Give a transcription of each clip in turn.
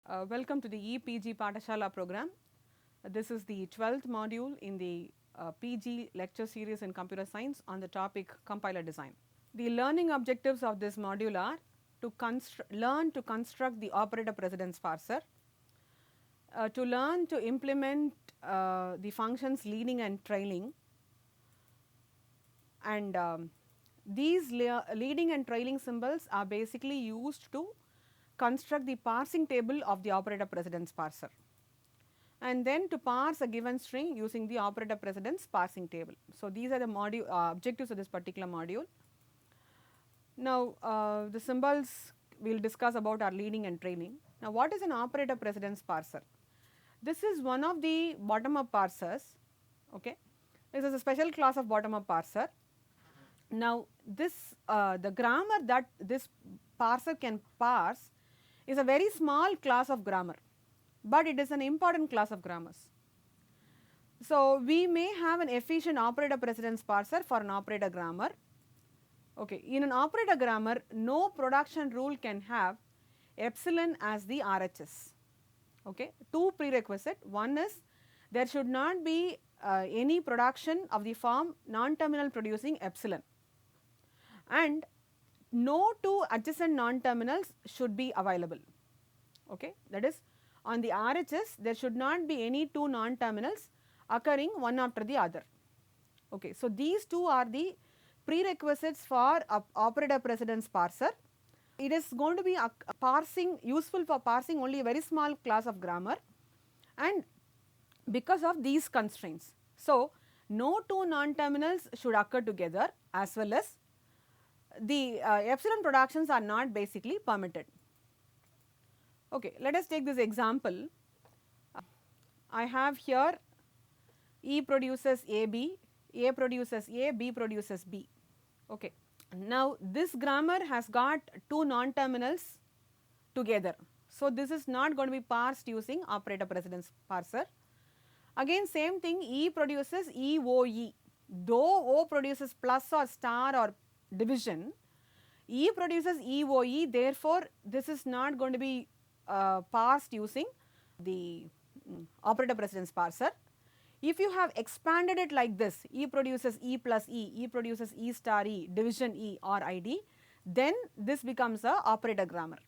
Welcome to the EPG Pathashala program. This is the 12th module in the PG lecture series in computer science on the topic compiler design. The learning objectives of this module are to learn to construct the operator precedence parser, to learn to implement the functions leading and trailing, and these leading and trailing symbols are basically used to construct the parsing table of the operator precedence parser, and then to parse a given string using the operator precedence parsing table. So, these are the module objectives of this particular module. Now, the symbols we will discuss about are leading and trailing. Now, what is an operator precedence parser? This is one of the bottom up parsers. Okay. This is a special class of bottom up parser. Now, this the grammar that this parser can parse is a very small class of grammar, but it is an important class of grammars. So, we may have an efficient operator precedence parser for an operator grammar. Okay. In an operator grammar, no production rule can have epsilon as the RHS. Okay. Two prerequisite. One is there should not be any production of the form non-terminal producing epsilon, and no two adjacent non-terminals should be available. Okay. That is, on the RHS there should not be any two non-terminals occurring one after the other. Okay. So, these two are the prerequisites for operator precedence parser. It is going to be useful for parsing only a very small class of grammar, and because of these constraints. So, no two non-terminals should occur together, as well as the epsilon productions are not basically permitted. Okay, let us take this example. I have here E produces AB, A produces A, B produces B. Okay. Now, this grammar has got two non-terminals together. So, this is not going to be parsed using operator precedence parser. Again, same thing, E produces EOE. Though O produces plus or star or division, E produces EOE, therefore, this is not going to be parsed using the operator precedence parser. If you have expanded it like this, E produces E plus E, E produces E star E, division E or ID, then this becomes a operator grammar,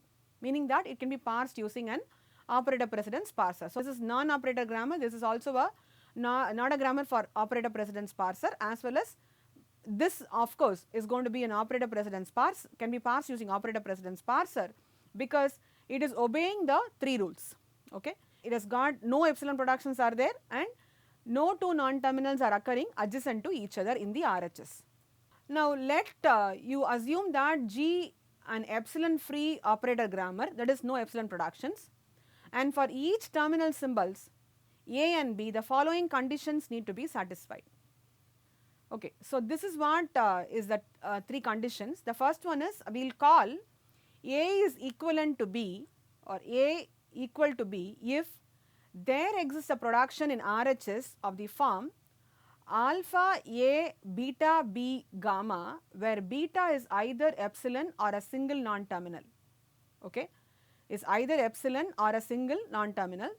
meaning that it can be parsed using an operator precedence parser. So, this is non-operator grammar, this is also a not a grammar for operator precedence parser, as well as this of course is going to be an operator precedence parser, can be parsed using operator precedence parser, because it is obeying the three rules. Okay. It has got no epsilon productions are there, and no two non-terminals are occurring adjacent to each other in the RHS. Now, let you assume that G an epsilon free operator grammar, that is no epsilon productions, and for each terminal symbols A and B, the following conditions need to be satisfied. Okay. So, this is what is the three conditions. The first one is we will call A is equivalent to B or A equal to B if there exists a production in RHS of the form alpha A beta B gamma, where beta is either epsilon or a single non-terminal. Okay. Is either epsilon or a single non-terminal.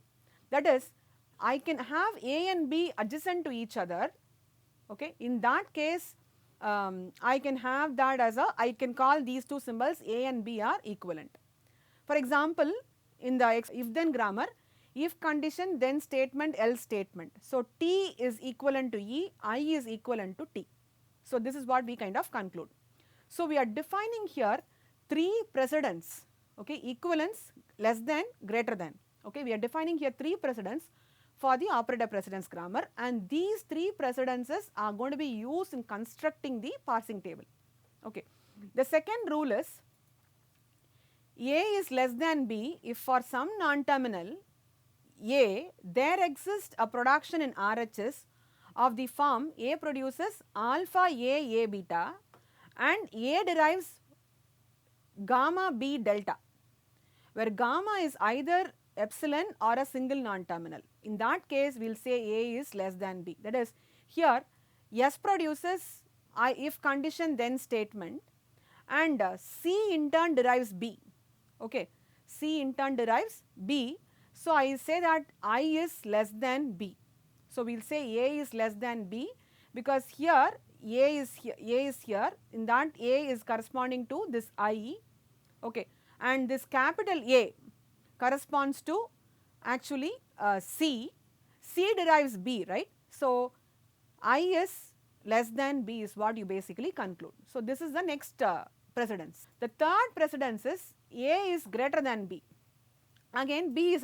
That is, I can have A and B adjacent to each other. Okay. In that case, I can have that as I can call these two symbols A and B are equivalent. For example, in the if then grammar, if condition then statement else statement. So, T is equivalent to E, I is equivalent to T. So, this is what we kind of conclude. So, we are defining here three precedents, okay, equivalence, less than, greater than. Okay. We are defining here three precedents for the operator precedence grammar, and these three precedences are going to be used in constructing the parsing table. Okay. The second rule is A is less than B if for some non-terminal A there exists a production in RHS of the form A produces alpha A beta and A derives gamma B delta, where gamma is either epsilon or a single non-terminal. In that case, we will say A is less than B. That is, here S produces if condition then statement, and C in turn derives B. Okay. C in turn derives B. So, I say that I is less than B. So, we will say A is less than B because here A is here, in that A is corresponding to this I, okay, and this capital A corresponds to actually C. C derives B, right. So, I is less than B is what you basically conclude. So, this is the next precedence. The third precedence is A is greater than B. Again B is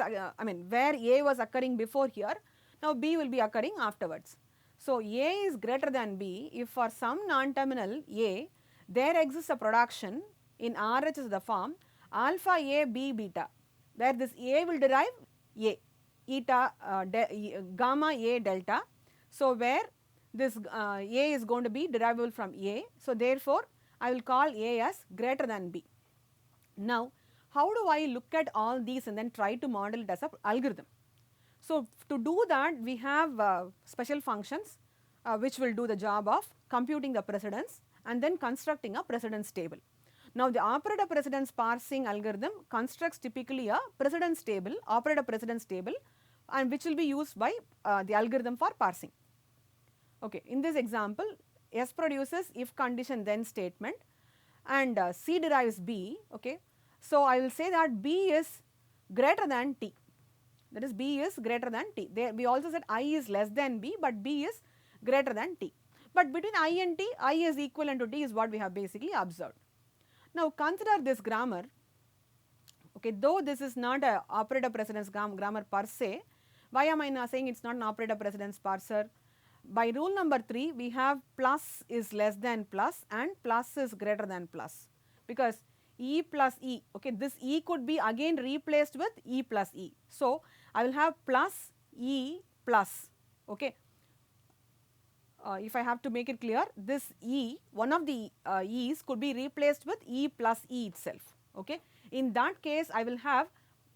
where A was occurring before here, now B will be occurring afterwards. So, A is greater than B if for some non-terminal A there exists a production in RH is the form alpha A B beta, where this A will derive A, eta gamma A delta. So, where this A is going to be derivable from A. So, therefore, I will call A as greater than B. Now, how do I look at all these and then try to model it as an algorithm? So, to do that we have special functions which will do the job of computing the precedence and then constructing a precedence table. Now, the operator precedence parsing algorithm constructs typically a precedence table, operator precedence table, and which will be used by the algorithm for parsing. Okay. In this example, S produces if condition then statement and C derives B. Okay. So, I will say that B is greater than T, that is B is greater than T. There we also said I is less than B, but B is greater than T. But between I and T, I is equivalent to T is what we have basically observed. Now, consider this grammar, okay, though this is not a operator precedence grammar per se. Why am I now saying it is not an operator precedence parser? By rule number 3, we have plus is less than plus and plus is greater than plus, because E plus E, okay, this E could be again replaced with E plus E. So, I will have plus E plus, okay. If I have to make it clear, this E, one of the E's could be replaced with E plus E itself, okay. In that case, I will have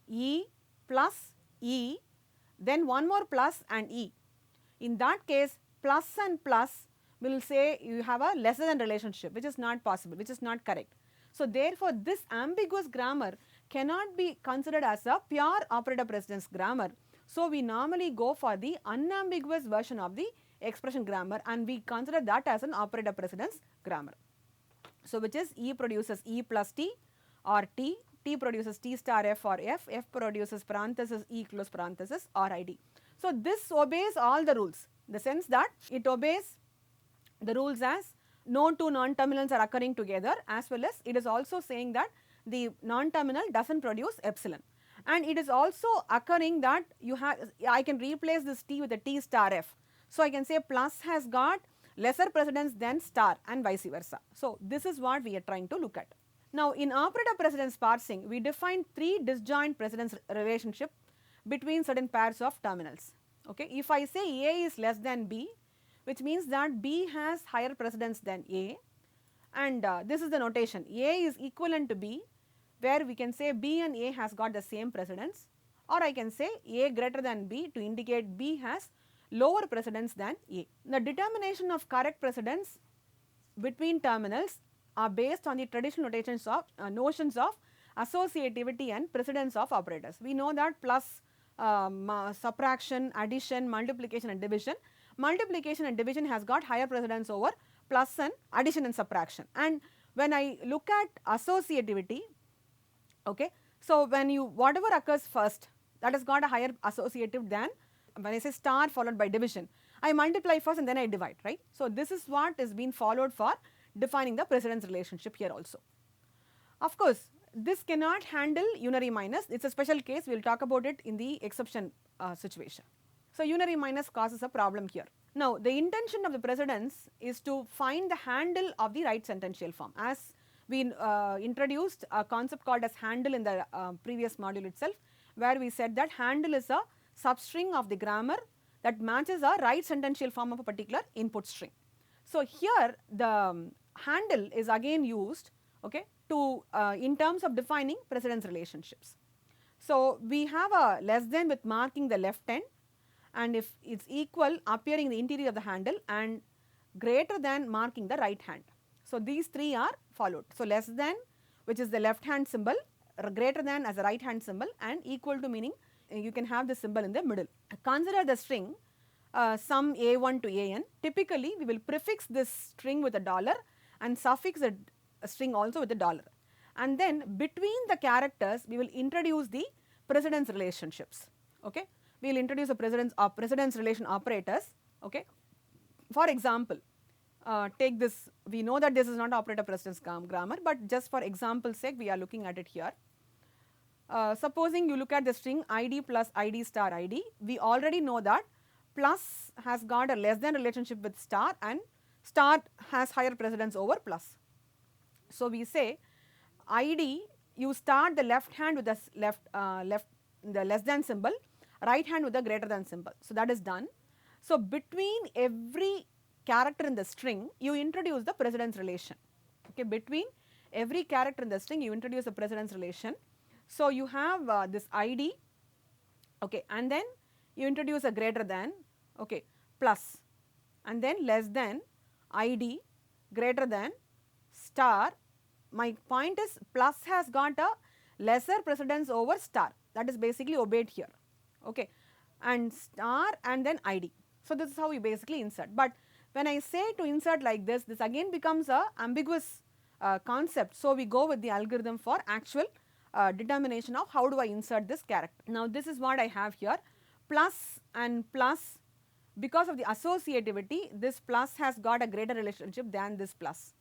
E plus E, then one more plus and E. In that case, plus and plus will say you have a lesser than relationship, which is not possible, which is not correct. So, therefore, this ambiguous grammar cannot be considered as a pure operator precedence grammar. So, we normally go for the unambiguous version of the expression grammar and we consider that as an operator precedence grammar. So, which is E produces E plus T or T, T produces T star F or F, F produces parenthesis E close parenthesis or ID. So, this obeys all the rules, in the sense that it obeys the rules as no two non-terminals are occurring together, as well as it is also saying that the non-terminal does not produce epsilon. And it is also occurring that you have, I can replace this T with a T star F. So, I can say plus has got lesser precedence than star and vice versa. So, this is what we are trying to look at. Now, in operator precedence parsing, we define 3 disjoint precedence relationship between certain pairs of terminals. Okay. If I say A is less than B, which means that B has higher precedence than A, and this is the notation, A is equivalent to B, where we can say B and A has got the same precedence, or I can say A greater than B to indicate B has lower precedence than A. The determination of correct precedence between terminals are based on the traditional notations of notions of associativity and precedence of operators. We know that plus, subtraction, addition, multiplication and division. Multiplication and division has got higher precedence over plus and addition and subtraction. And when I look at associativity, okay, so when you whatever occurs first, that has got a higher associative than when I say star followed by division, I multiply first and then I divide, right. So, this is what is being followed for defining the precedence relationship here also. Of course, this cannot handle unary minus, it is a special case, we will talk about it in the exception situation. So, unary minus causes a problem here. Now, the intention of the precedence is to find the handle of the right sentential form. As we introduced a concept called as handle in the previous module itself, where we said that handle is a substring of the grammar that matches a right sentential form of a particular input string. So, here the handle is again used, okay, to in terms of defining precedence relationships. So, we have a less than with marking the left end, and if it is equal appearing in the interior of the handle, and greater than marking the right hand. So, these 3 are followed. So, less than, which is the left hand symbol, greater than as a right hand symbol and equal to meaning you can have this symbol in the middle. Consider the string sum a1 to an. Typically we will prefix this string with a dollar and suffix a string also with a dollar, and then between the characters we will introduce the precedence relationships. Okay, we will introduce a precedence relation operators. Okay, for example, take this, we know that this is not operator precedence grammar, but just for example's sake we are looking at it here. Supposing you look at the string id plus id star id, we already know that plus has got a less than relationship with star and star has higher precedence over plus. So we say id, you start the left hand with the the less than symbol, right hand with the greater than symbol. So that is done. So between every character in the string you introduce the precedence relation. Okay, between every character in the string you introduce a precedence relation. So you have this id, okay, and then you introduce a greater than, okay, plus, and then less than, id, greater than, star. My point is plus has got a lesser precedence over star, that is basically obeyed here, okay, and star and then id. So this is how we basically insert. But when I say to insert like this again becomes a ambiguous concept. So we go with the algorithm for actual determination of how do I insert this character. Now this is what I have here, plus and plus, because of the associativity this plus has got a greater relationship than this plus.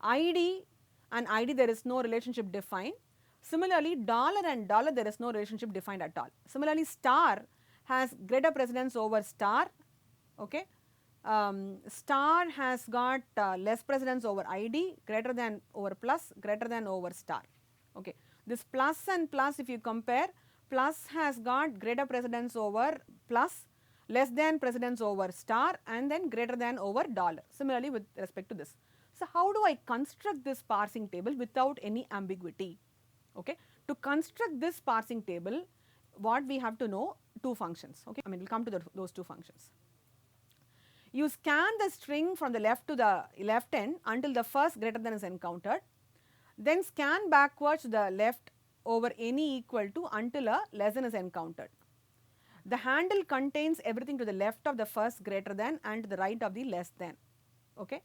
id and id there is no relationship defined. Similarly dollar and dollar there is no relationship defined at all. Similarly star has greater precedence over star, okay. Star has got less precedence over id, greater than over plus, greater than over star, okay. This plus and plus, if you compare, plus has got greater precedence over plus, less than precedence over star, and then greater than over dollar. Similarly with respect to this. So how do I construct this parsing table without any ambiguity? Okay, to construct this parsing table what we have to know, two functions, okay. I mean we will come to those two functions. You scan the string from the left to the left end until the first greater than is encountered, then scan backwards to the left over any equal to until a less than is encountered. The handle contains everything to the left of the first greater than and to the right of the less than, okay.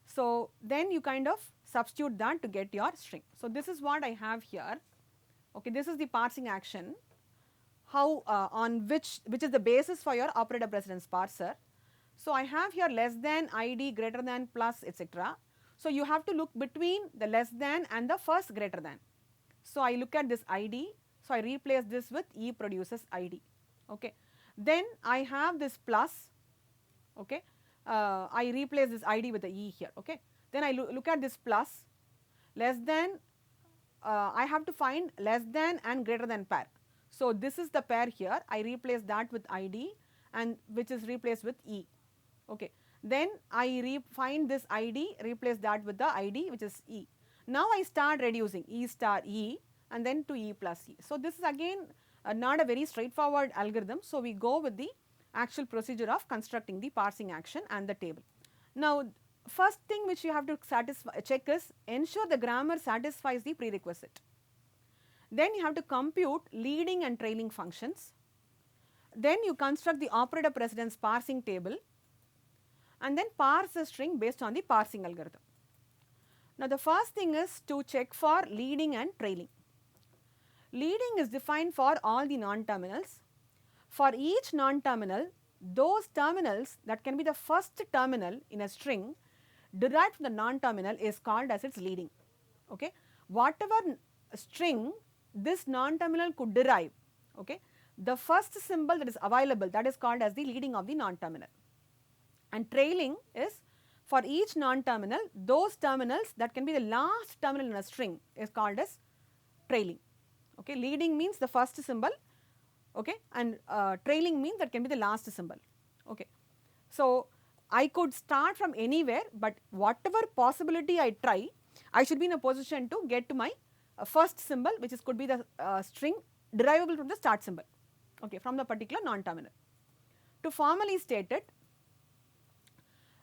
So then you kind of substitute that to get your string. So this is what I have here, okay. This is the parsing action, how on which is the basis for your operator precedence parser. So I have here less than, id, greater than, plus, etc. So you have to look between the less than and the first greater than. So I look at this id, so I replace this with e produces id, okay. Then I have this plus, okay, I replace this id with the e here, okay. Then I look at this plus, less than, I have to find less than and greater than pair. So this is the pair here, I replace that with id and which is replaced with e, okay. Then I find this id, replace that with the id which is e. Now I start reducing e star e and then to e plus e. So this is again not a very straightforward algorithm. So we go with the actual procedure of constructing the parsing action and the table. Now first thing which you have to check is ensure the grammar satisfies the prerequisite. Then you have to compute leading and trailing functions. Then you construct the operator precedence parsing table and then parse the string based on the parsing algorithm. Now the first thing is to check for leading and trailing. Leading is defined for all the non-terminals. For each non-terminal, those terminals that can be the first terminal in a string derived from the non-terminal is called as its leading, okay. Whatever string this non-terminal could derive, okay, the first symbol that is available, that is called as the leading of the non-terminal. And trailing is for each non-terminal, those terminals that can be the last terminal in a string is called as trailing, okay. Leading means the first symbol, okay, and trailing means that can be the last symbol, okay. So I could start from anywhere, but whatever possibility I try, I should be in a position to get to my first symbol, which is could be the string derivable from the start symbol, okay, from the particular non-terminal. To formally state it,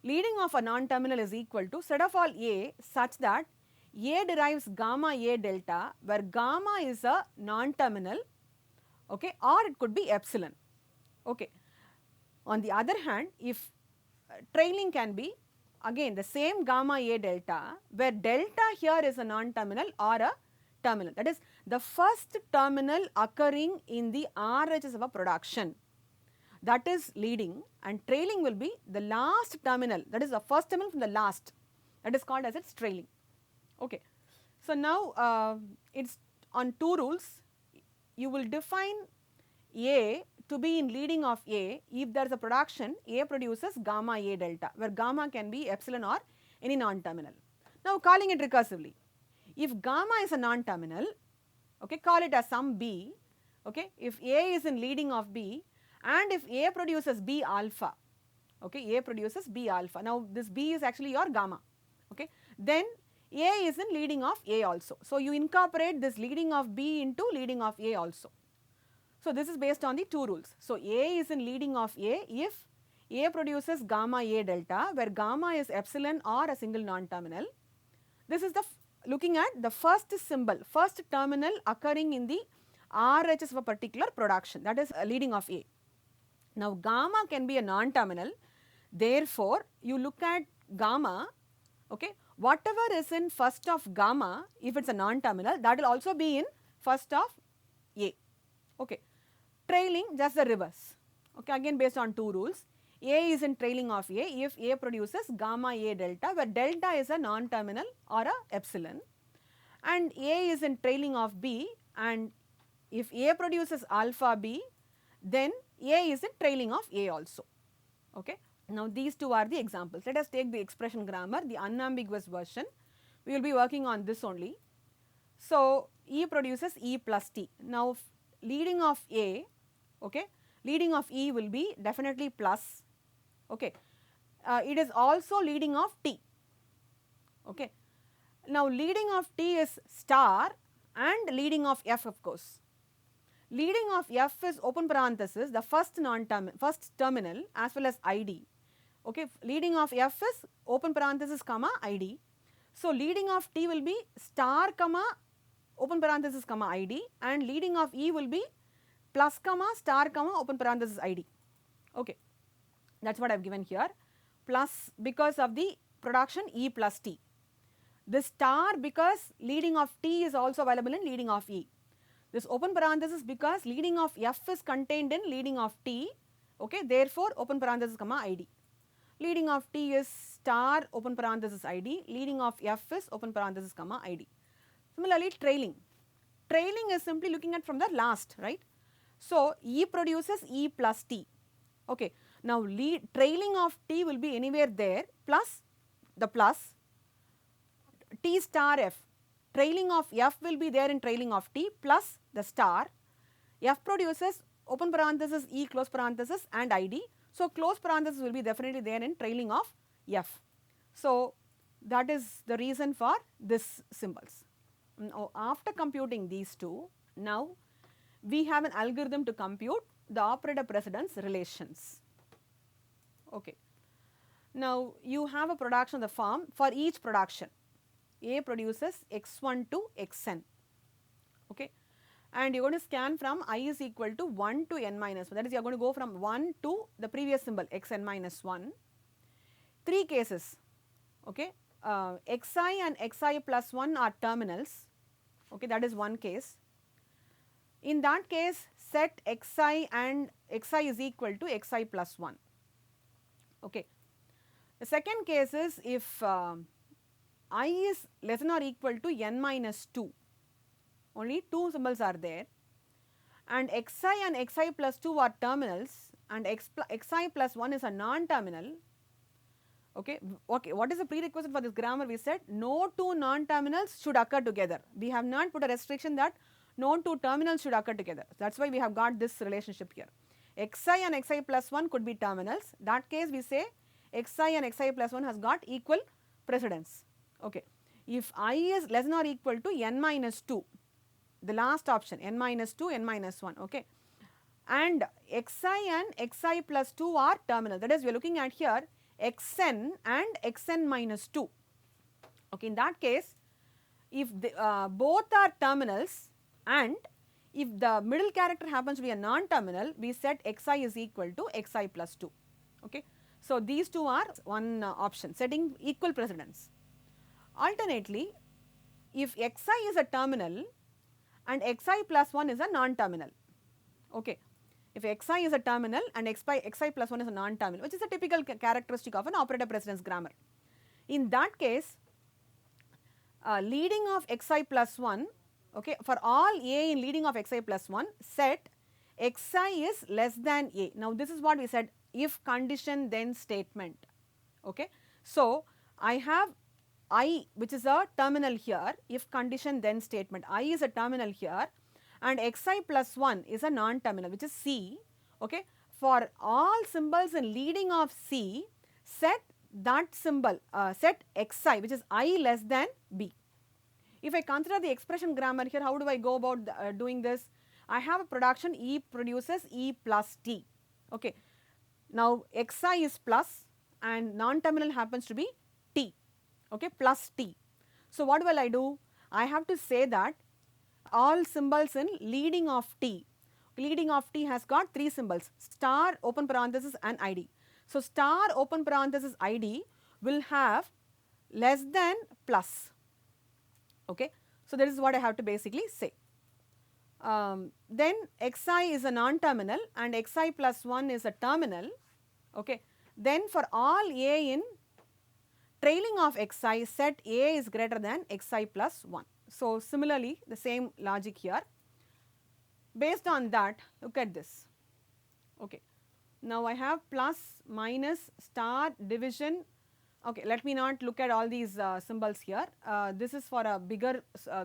leading of a non-terminal is equal to set of all a such that A derives gamma A delta, where gamma is a non-terminal, okay, or it could be epsilon. Okay. On the other hand, if trailing can be again the same gamma A delta, where delta here is a non-terminal or a terminal, that is the first terminal occurring in the RHS of a production, that is leading, and trailing will be the last terminal, that is the first terminal from the last, that is called as its trailing. Okay. So, now it is on two rules. You will define A to be in leading of A if there is a production A produces gamma A delta, where gamma can be epsilon or any non-terminal. Now, calling it recursively, if gamma is a non-terminal, okay, call it as some B, okay, if A is in leading of B and if A produces B alpha, okay, A produces B alpha. Now, this B is actually your gamma, okay, then A is in leading of A also. So, you incorporate this leading of B into leading of A also. So, this is based on the two rules. So, A is in leading of A if A produces gamma A delta, where gamma is epsilon or a single non-terminal. This is the looking at the first symbol, first terminal occurring in the RHS of a particular production, that is a leading of A. Now, gamma can be a non-terminal, therefore, you look at gamma, okay, whatever is in first of gamma, if it is a non-terminal, that will also be in first of A. Okay. Trailing, just the reverse, okay, again based on two rules. A is in trailing of A if A produces gamma A delta, where delta is a non-terminal or a epsilon, and A is in trailing of B, and if A produces alpha B, then A is in trailing of A also. Okay. Now, these two are the examples. Let us take the expression grammar, the unambiguous version. We will be working on this only. So, E produces E plus T. Now, leading of A, okay, leading of E will be definitely plus, okay. It is also leading of T, okay. Now, leading of T is star and leading of F, of course. Leading of F is open parenthesis, the first terminal as well as ID, okay. Leading of F is open parenthesis comma ID. So, leading of T will be star comma open parenthesis comma ID, and leading of E will be plus comma star comma open parenthesis ID, okay. That is what I have given here, plus because of the production E plus T. This star because leading of T is also available in leading of E. This open parenthesis because leading of F is contained in leading of T, okay, therefore, open parenthesis comma ID. Leading of T is star open parenthesis ID, leading of F is open parenthesis comma ID. Similarly, trailing. Trailing is simply looking at from the last, right. So, E produces E plus T, okay. Now, trailing of T will be anywhere there plus the plus T star F. Trailing of F will be there in trailing of T plus the star. F produces open parenthesis E close parenthesis and ID. So, close parenthesis will be definitely there in trailing of F. So, that is the reason for this symbols. Now, after computing these two, now we have an algorithm to compute the operator precedence relations. Okay. Now, you have a production of the form for each production. A produces x1 to xn, okay, and you are going to scan from I is equal to 1 to n minus 1, that is you are going to go from 1 to the previous symbol xn minus 1. 3 cases, okay, xi and xi plus 1 are terminals, okay, that is one case. In that case, set xi and xi is equal to xi plus 1, okay. The second case is if I is less than or equal to n minus 2, only 2 symbols are there, and xi and xi plus 2 are terminals and xi plus 1 is a non-terminal, okay. Okay, what is the prerequisite for this grammar? We said no two non-terminals should occur together. We have not put a restriction that no two terminals should occur together. That is why we have got this relationship here. Xi and xi plus 1 could be terminals. That case we say xi and xi plus 1 has got equal precedence. Okay. If I is less than or equal to n minus 2, the last option n minus 2, n minus 1, okay, and xi and xi plus 2 are terminal, that is we are looking at here xn and xn minus 2, okay. In that case, if both are terminals and if the middle character happens to be a non-terminal, we set xi is equal to xi plus 2. Okay. So, these two are one option, setting equal precedence. Alternately, if xi is a terminal and xi plus 1 is a non-terminal. Okay. If xi is a terminal and xi plus 1 is a non-terminal, which is a typical characteristic of an operator precedence grammar. In that case, leading of xi plus 1, okay, for all a in leading of xi plus 1, set xi is less than a. Now, this is what we said, if condition then statement. Okay. So, I have I which is a terminal here, if condition then statement, I is a terminal here and xi plus 1 is a non-terminal which is C. Okay. For all symbols in leading of C, set that symbol, set xi which is I less than B. If I consider the expression grammar here, how do I go about doing this? I have a production E produces E plus T. Okay. Now, xi is plus and non-terminal happens to be T, okay, plus T. So, what will I do? I have to say that all symbols in leading of T has got 3 symbols, star, open parenthesis and ID. So, star, open parenthesis, ID will have less than plus. Okay. So, that is what I have to basically say. Then xi is a non-terminal and xi plus 1 is a terminal. Okay. Then for all a in trailing of xi, set a is greater than xi plus 1. So, similarly the same logic here. Based on that, look at this. Okay. Now, I have plus, minus, star, division. Okay, let me not look at all these symbols here. This is for a bigger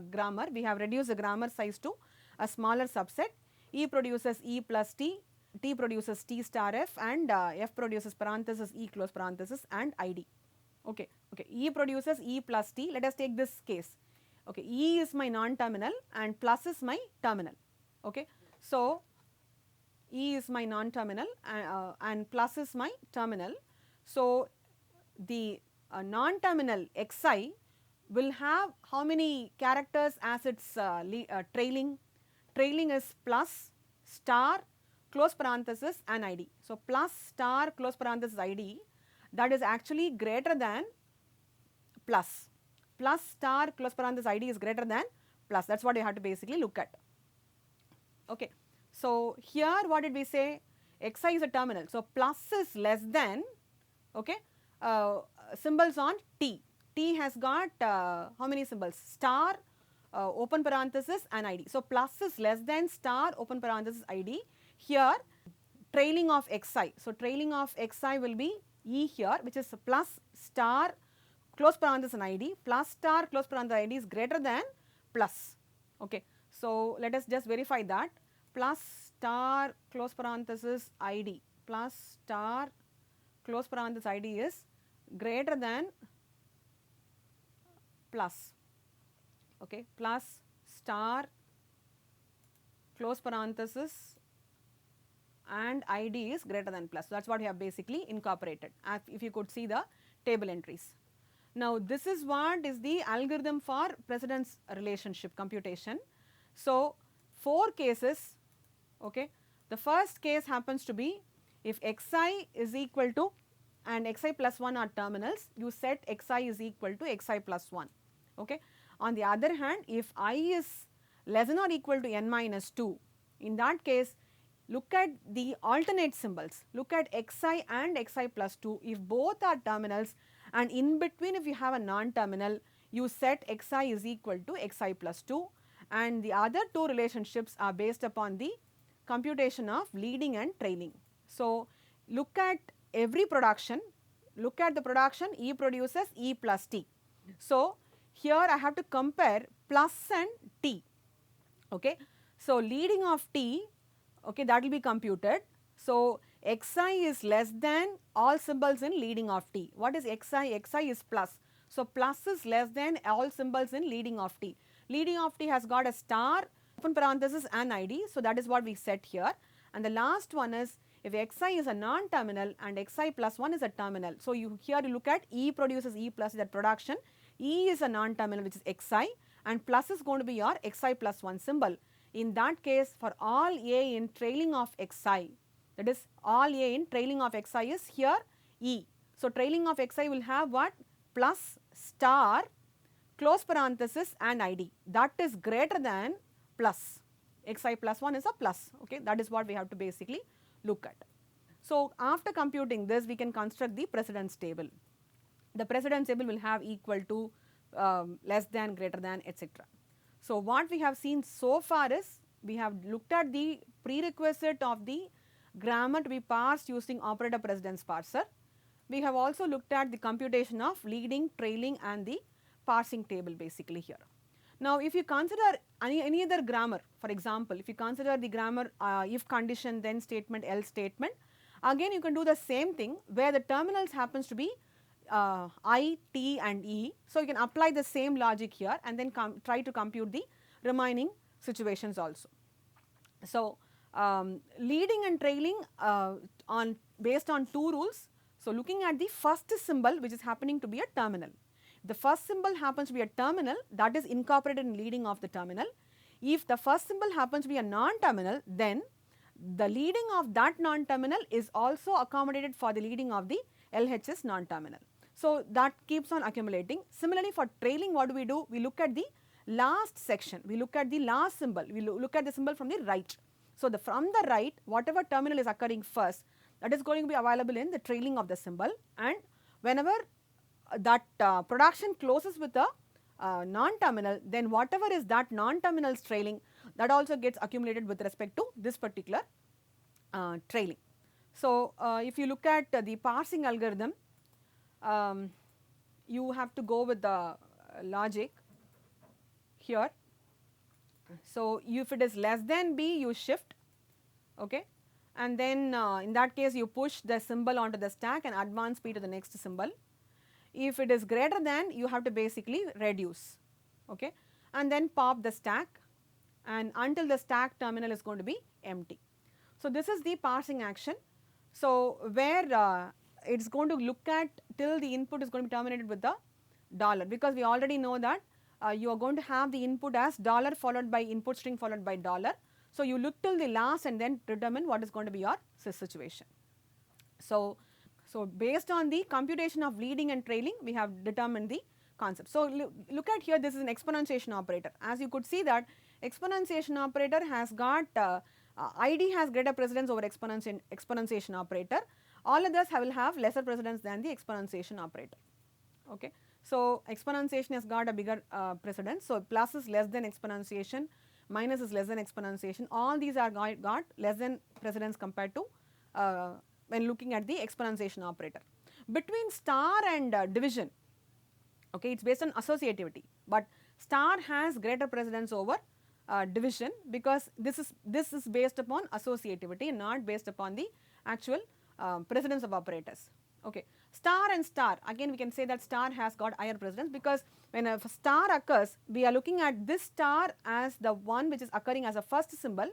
grammar. We have reduced the grammar size to a smaller subset. E produces E plus T, T produces T star F and F produces parenthesis E close parenthesis and ID. Okay, okay. E produces E plus T. Let us take this case. Okay, E is my non-terminal and plus is my terminal. Okay, so E is my non-terminal and plus is my terminal. So, the non-terminal xi will have how many characters as its trailing? Trailing is plus, star, close parenthesis and ID. So, plus, star, close parenthesis, ID, that is actually greater than plus. Plus, star, close parenthesis, ID is greater than plus. That is what you have to basically look at. Okay. So, here what did we say? Xi is a terminal. So, plus is less than, okay, symbols on T. T has got how many symbols? Star, open parenthesis and ID. So, plus is less than star, open parenthesis, ID. Here trailing of xi. So, trailing of xi will be E here, which is plus, star, close parenthesis and ID, plus, star, close parenthesis, ID is greater than plus. Okay. So, let us just verify that. Plus, star, close parenthesis, ID, plus, star, close parenthesis, ID is greater than plus. Okay. Plus, star, close parenthesis and ID is greater than plus. That is what we have basically incorporated, as if you could see the table entries. Now, this is what is the algorithm for precedence relationship computation. So, 4 cases. Okay. The first case happens to be if xi is equal to and xi plus 1 are terminals, you set xi is equal to xi plus 1. Okay. On the other hand, if I is less than or equal to n minus 2, in that case, look at the alternate symbols. Look at xi and xi plus 2. If both are terminals and in between if you have a non-terminal, you set xi is equal to xi plus 2, and the other 2 relationships are based upon the computation of leading and trailing. So, look at every production, look at the production E produces E plus T. So, here I have to compare plus and T. Okay. So, leading of T, okay, that will be computed. So, xi is less than all symbols in leading of T. What is xi? Xi is plus. So, plus is less than all symbols in leading of T. Leading of T has got a star, open parenthesis and ID. So, that is what we set here. And the last one is if xi is a non-terminal and xi plus 1 is a terminal. So, here you look at E produces E plus that production. E is a non-terminal which is xi and plus is going to be your xi plus 1 symbol. In that case, for all a in trailing of xi, that is all a in trailing of xi is here e. So, trailing of xi will have what? Plus star close parenthesis and id, that is greater than plus. Xi plus 1 is a plus, okay, that is what we have to basically look at. So, after computing this, we can construct the precedence table. The precedence table will have equal to, less than, greater than, etc. So, what we have seen so far is we have looked at the prerequisite of the grammar to be parsed using operator precedence parser. We have also looked at the computation of leading, trailing and the parsing table basically here. Now, if you consider any other grammar, for example, if you consider the grammar if condition, then statement, else statement, again you can do the same thing where the terminals happens to be I, T and E. So, you can apply the same logic here and then try to compute the remaining situations also. So, leading and trailing based on two rules. So, looking at the first symbol which is happening to be a terminal. The first symbol happens to be a terminal, that is incorporated in leading of the terminal. If the first symbol happens to be a non-terminal, then the leading of that non-terminal is also accommodated for the leading of the LHS non-terminal. So, that keeps on accumulating. Similarly, for trailing, what do? We look at the last section, we look at the last symbol, we look at the symbol from the right. So, from the right, whatever terminal is occurring first, that is going to be available in the trailing of the symbol, and whenever that production closes with a non-terminal, then whatever is that non-terminal's trailing, that also gets accumulated with respect to this particular trailing. So, if you look at the parsing algorithm, you have to go with the logic here. So, if it is less than b, you shift, okay, and then in that case you push the symbol onto the stack and advance p to the next symbol. If it is greater than, you have to basically reduce, okay, and then pop the stack, and until the stack terminal is going to be empty. So, this is the parsing action. So, where it is going to look at till the input is going to be terminated with the dollar, because we already know that you are going to have the input as dollar followed by input string followed by dollar. So, you look till the last and then determine what is going to be your situation. So, based on the computation of leading and trailing, we have determined the concept. So, look at here, this is an exponentiation operator. As you could see that exponentiation operator has got ID has greater precedence over exponentiation operator. All others will have lesser precedence than the exponentiation operator. Okay. So, exponentiation has got a bigger precedence. So, plus is less than exponentiation, minus is less than exponentiation. All these are got less than precedence compared to when looking at the exponentiation operator. Between star and division, okay, it is based on associativity, but star has greater precedence over division, because this is based upon associativity and not based upon the actual precedence of operators. Okay. Star and star, again we can say that star has got higher precedence, because when a star occurs, we are looking at this star as the one which is occurring as a first symbol,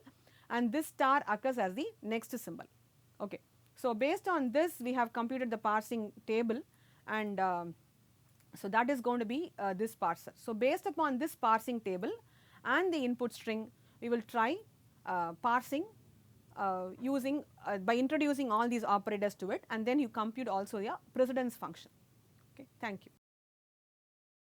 and this star occurs as the next symbol. Okay. So, based on this, we have computed the parsing table, and so that is going to be this parser. So, based upon this parsing table and the input string, we will try parsing by introducing all these operators to it, and then you compute also a precedence function. Okay, thank you.